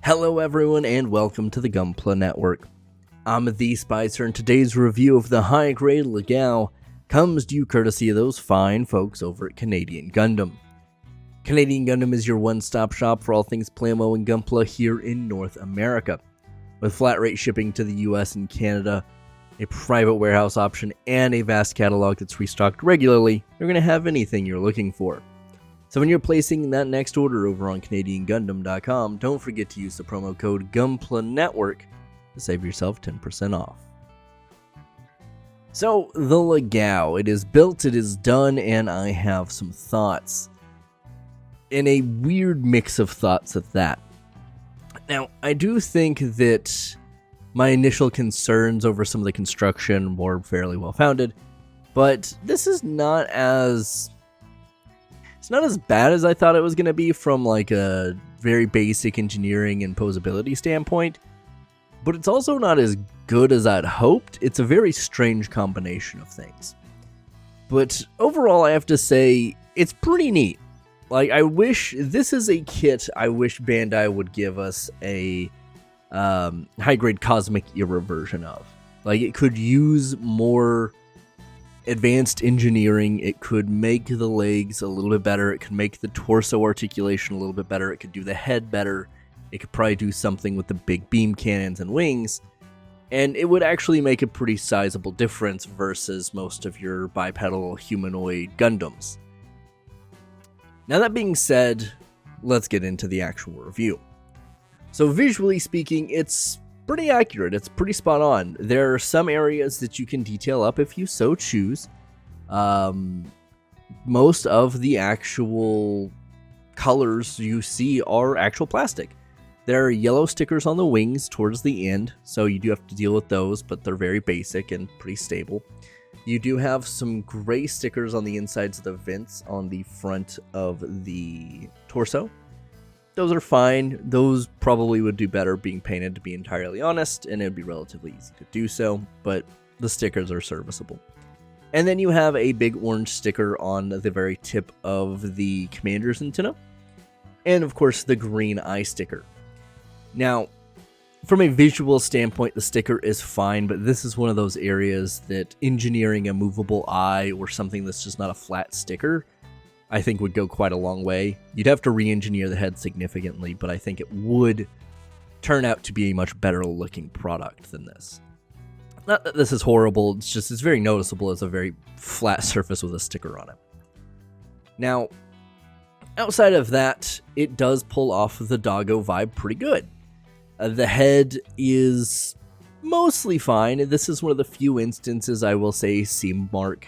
Hello everyone and welcome to the Gunpla Network. I'm the Spicer and today's review of the high-grade LaGowe comes to you courtesy of those fine folks over at Canadian Gundam. Canadian Gundam is your one-stop shop for all things Plamo and Gunpla here in North America. With flat rate shipping to the US and Canada, a private warehouse option, and a vast catalog that's restocked regularly, you're going to have anything you're looking for. So when you're placing that next order over on CanadianGundam.com, don't forget to use the promo code GUNPLANetwork to save yourself 10% off. So, the LaGowe, it is built, it is done, and I have some thoughts. And a weird mix of thoughts at that. Now, I do think that my initial concerns over some of the construction were fairly well founded, but this is not as... It's not as bad as I thought it was going to be from like a very basic engineering and posability standpoint, but it's also not as good as I'd hoped. It's a very strange combination of things. But overall, I have to say, it's pretty neat. Like, this is a kit I wish Bandai would give us a high-grade Cosmic Era version of. Like, it could use more advanced engineering, it could make the legs a little bit better, it could make the torso articulation a little bit better, it could do the head better, it could probably do something with the big beam cannons and wings, and it would actually make a pretty sizable difference versus most of your bipedal humanoid Gundams. Now that being said, let's get into the actual review. So visually speaking, it's pretty accurate, it's pretty spot on. There are some areas that you can detail up if you so choose. Most of the actual colors you see are actual plastic. There are yellow stickers on the wings towards the end, so you do have to deal with those, but they're very basic and pretty stable. You do have some gray stickers on the insides of the vents on the front of the torso. Those are fine. Those probably would do better being painted, to be entirely honest, and it would be relatively easy to do so, but the stickers are serviceable. And then you have a big orange sticker on the very tip of the commander's antenna, and of course the green eye sticker. Now, from a visual standpoint, the sticker is fine, but this is one of those areas that engineering a movable eye or something that's just not a flat sticker, I think would go quite a long way. You'd have to re-engineer the head significantly, but I think it would turn out to be a much better looking product than this. Not that this is horrible, it's just it's very noticeable as a very flat surface with a sticker on it. Now, outside of that, it does pull off the doggo vibe pretty good. The head is mostly fine. This is one of the few instances I will say seam line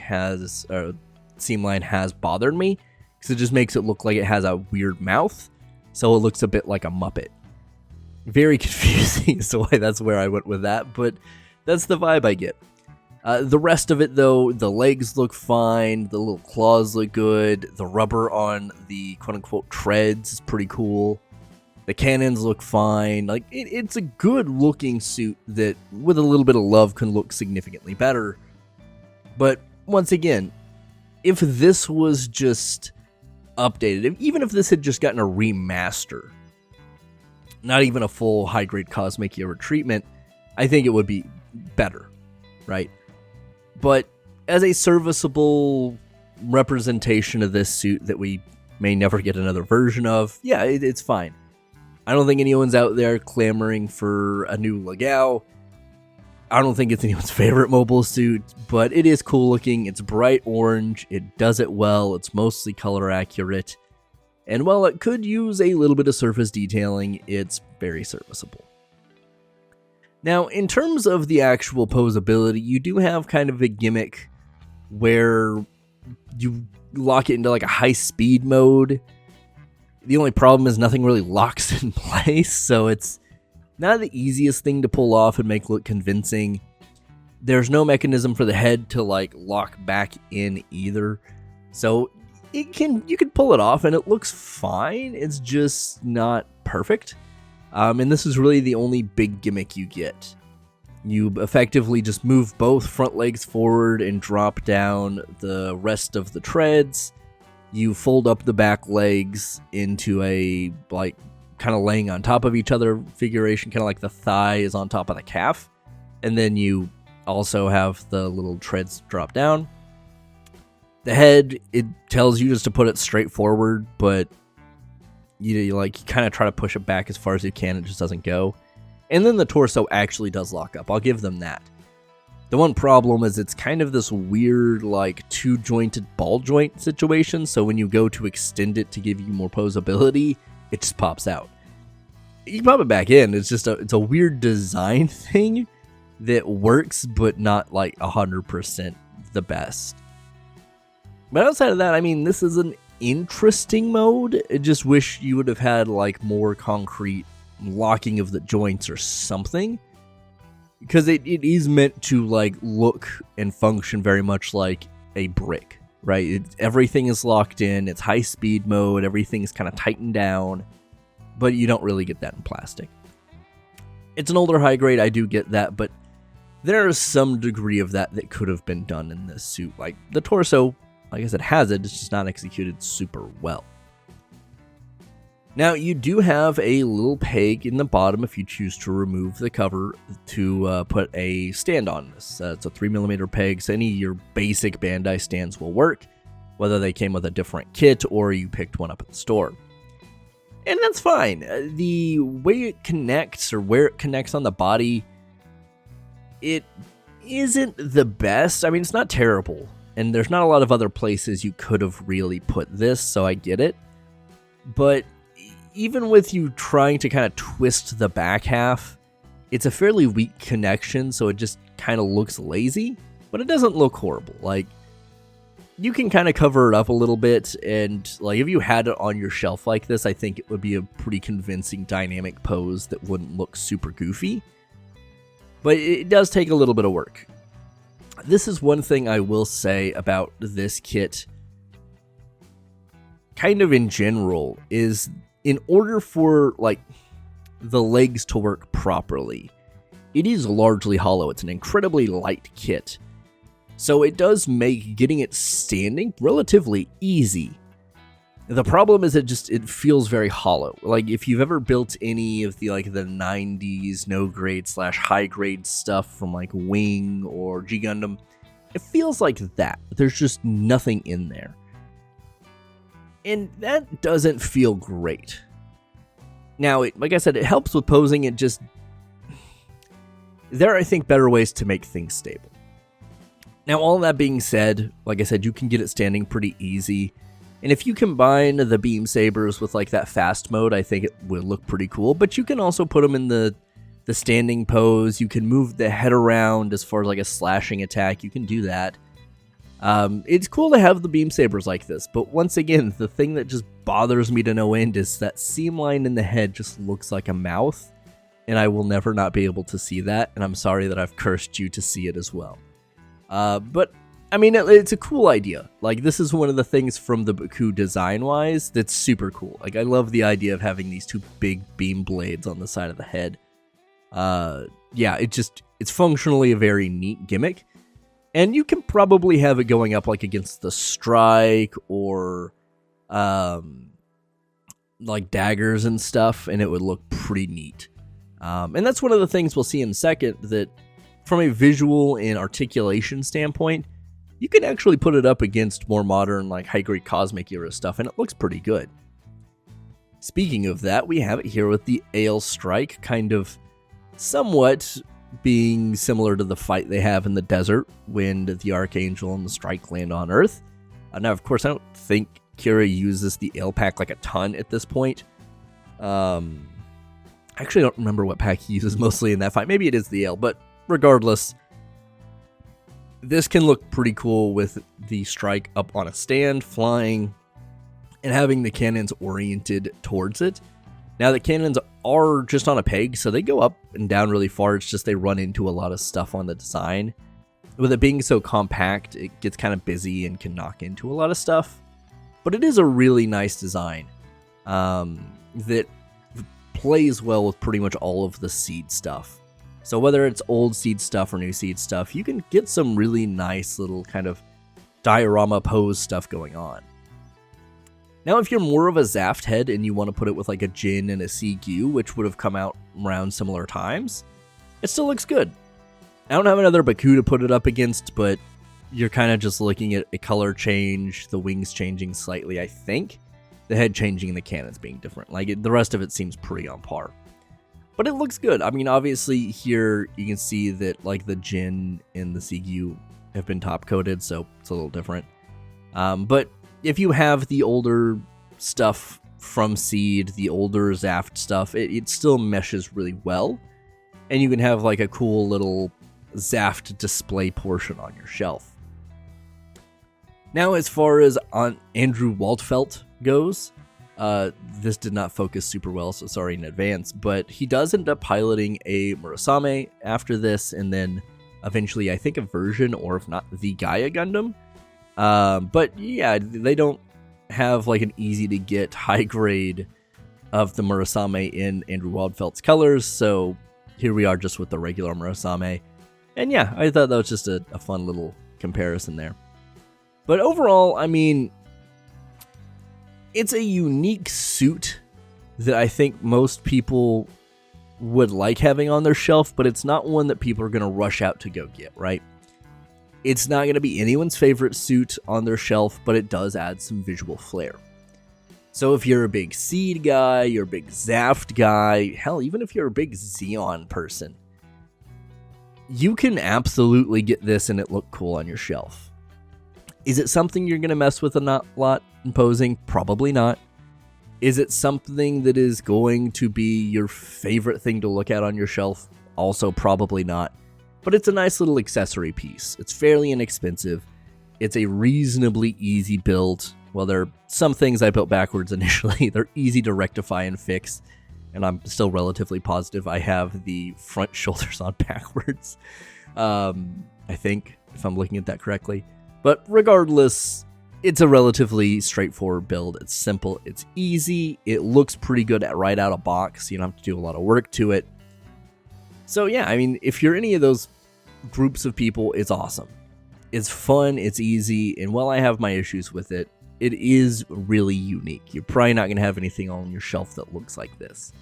has bothered me, because it just makes it look like it has a weird mouth, so it looks a bit like a Muppet. Very confusing, so that's where I went with that, but that's the vibe I get. The rest of it, though, the legs look fine, the little claws look good, the rubber on the quote-unquote treads is pretty cool, the cannons look fine. Like, it's a good-looking suit that, with a little bit of love, can look significantly better. But, once again, if this was just updated, even if this had just gotten a remaster, not even a full high-grade Cosmic Era treatment, I think it would be better, right? But as a serviceable representation of this suit that we may never get another version of, yeah, it's fine. I don't think anyone's out there clamoring for a new LaGowe. I don't think it's anyone's favorite mobile suit, but it is cool looking. It's bright orange. It does it well. It's mostly color accurate. And while it could use a little bit of surface detailing, it's very serviceable. Now, in terms of the actual posability, you do have kind of a gimmick where you lock it into like a high speed mode. The only problem is nothing really locks in place, so it's not the easiest thing to pull off and make look convincing. There's no mechanism for the head to like lock back in either. So you can pull it off and it looks fine. It's just not perfect. And this is really the only big gimmick you get. You effectively just move both front legs forward and drop down the rest of the treads. You fold up the back legs into a like kind of laying on top of each other configuration, kind of like the thigh is on top of the calf. And then you also have the little treads drop down. The head, it tells you just to put it straight forward, but you kind of try to push it back as far as you can. It just doesn't go. And then the torso actually does lock up. I'll give them that. The one problem is it's kind of this weird, like, two-jointed ball joint situation. So when you go to extend it to give you more posability, it just pops out. You pop it back in. It's just it's a weird design thing that works, but not like 100% the best. But outside of that, I mean, this is an interesting mode. I just wish you would have had like more concrete locking of the joints or something. Because it is meant to like look and function very much like a brick, right? Everything is locked in. It's high speed mode. Everything's kind of tightened down, but you don't really get that in plastic. It's an older high grade. I do get that, but there is some degree of that could have been done in this suit. Like the torso, like I said, has it. It's just not executed super well. Now, you do have a little peg in the bottom if you choose to remove the cover to put a stand on this. It's a 3mm peg, so any of your basic Bandai stands will work, whether they came with a different kit or you picked one up at the store. And that's fine. The way it connects or where it connects on the body, it isn't the best. I mean, it's not terrible, and there's not a lot of other places you could have really put this, so I get it. But even with you trying to kind of twist the back half, it's a fairly weak connection, so it just kind of looks lazy, but it doesn't look horrible. Like, you can kind of cover it up a little bit, and like if you had it on your shelf like this, I think it would be a pretty convincing dynamic pose that wouldn't look super goofy. But it does take a little bit of work. This is one thing I will say about this kit, kind of in general, is in order for like the legs to work properly, it is largely hollow. It's an incredibly light kit. So it does make getting it standing relatively easy. The problem is it feels very hollow. Like if you've ever built any of the 90s no grade / high grade stuff from like Wing or G Gundam, it feels like that. There's just nothing in there. And that doesn't feel great. Now, like I said, it helps with posing. It just... There are, I think, better ways to make things stable. Now, all that being said, like I said, you can get it standing pretty easy. And if you combine the beam sabers with like that fast mode, I think it would look pretty cool. But you can also put them in the standing pose. You can move the head around as far as like a slashing attack. You can do that. It's cool to have the beam sabers like this, but once again, the thing that just bothers me to no end is that seam line in the head just looks like a mouth, and I will never not be able to see that, and I'm sorry that I've cursed you to see it as well. But, I mean, it's a cool idea. Like, this is one of the things from the Baku design-wise that's super cool. Like, I love the idea of having these two big beam blades on the side of the head. Yeah, it's functionally a very neat gimmick. And you can probably have it going up like against the Strike or like daggers and stuff, and it would look pretty neat. And that's one of the things we'll see in a second, that from a visual and articulation standpoint, you can actually put it up against more modern, like high-grade Cosmic era stuff, and it looks pretty good. Speaking of that, we have it here with the Ale Strike, kind of somewhat being similar to the fight they have in the desert when the Archangel and the Strike land on Earth. Now, of course, I don't think Kira uses the Ale pack like a ton at this point. Actually, I don't remember what pack he uses mostly in that fight. Maybe it is the Ale, but regardless, this can look pretty cool with the Strike up on a stand, flying, and having the cannons oriented towards it. Now, the cannons are just on a peg, so they go up and down really far. It's just they run into a lot of stuff on the design. With it being so compact, it gets kind of busy and can knock into a lot of stuff. But it is a really nice design that plays well with pretty much all of the SEED stuff. So whether it's old SEED stuff or new SEED stuff, you can get some really nice little kind of diorama pose stuff going on. Now, if you're more of a Zaft head and you want to put it with like a Jin and a CQ, which would have come out around similar times, it still looks good. I don't have another Baku to put it up against, but you're kind of just looking at a color change, the wings changing slightly, I think. The head changing and the cannons being different. Like, the rest of it seems pretty on par. But it looks good. I mean, obviously, here you can see that, like, the Jin and the CQ have been top-coated, so it's a little different. But if you have the older stuff from SEED, the older Zaft stuff, it still meshes really well. And you can have, like, a cool little Zaft display portion on your shelf. Now, as far as on Andrew Waldfelt goes, this did not focus super well, so sorry in advance, but he does end up piloting a Murasame after this, and then eventually, I think, a version, or if not, the Gaia Gundam. But yeah, they don't have like an easy to get high grade of the Murasame in Andrew Waldfelt's colors, so here we are just with the regular Murasame. And yeah, I thought that was just a fun little comparison there. But overall, I mean, it's a unique suit that I think most people would like having on their shelf, but it's not one that people are going to rush out to go get, right? It's not going to be anyone's favorite suit on their shelf, but it does add some visual flair. So if you're a big SEED guy, you're a big Zaft guy, hell, even if you're a big Xeon person, you can absolutely get this and it look cool on your shelf. Is it something you're going to mess with a lot in posing? Probably not. Is it something that is going to be your favorite thing to look at on your shelf? Also probably not. But it's a nice little accessory piece. It's fairly inexpensive. It's a reasonably easy build. Well, there are some things I built backwards initially. They're easy to rectify and fix. And I'm still relatively positive I have the front shoulders on backwards. I think, if I'm looking at that correctly. But regardless, it's a relatively straightforward build. It's simple, it's easy, it looks pretty good right out of box. You don't have to do a lot of work to it. So yeah, I mean, if you're any of those groups of people, it's awesome. It's fun, it's easy, and while I have my issues with it, it is really unique. You're probably not going to have anything on your shelf that looks like this.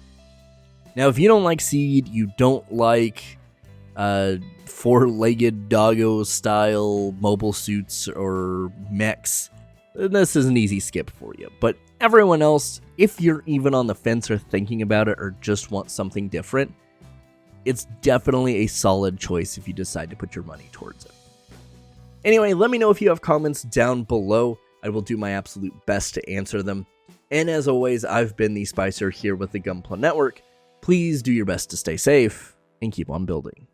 Now, if you don't like SEED, you don't like four-legged doggo style mobile suits or mechs, this is an easy skip for you. But everyone else, if you're even on the fence or thinking about it or just want something different, it's definitely a solid choice if you decide to put your money towards it. Anyway, let me know if you have comments down below. I will do my absolute best to answer them. And as always, I've been the Spicer here with the Gunpla Network. Please do your best to stay safe and keep on building.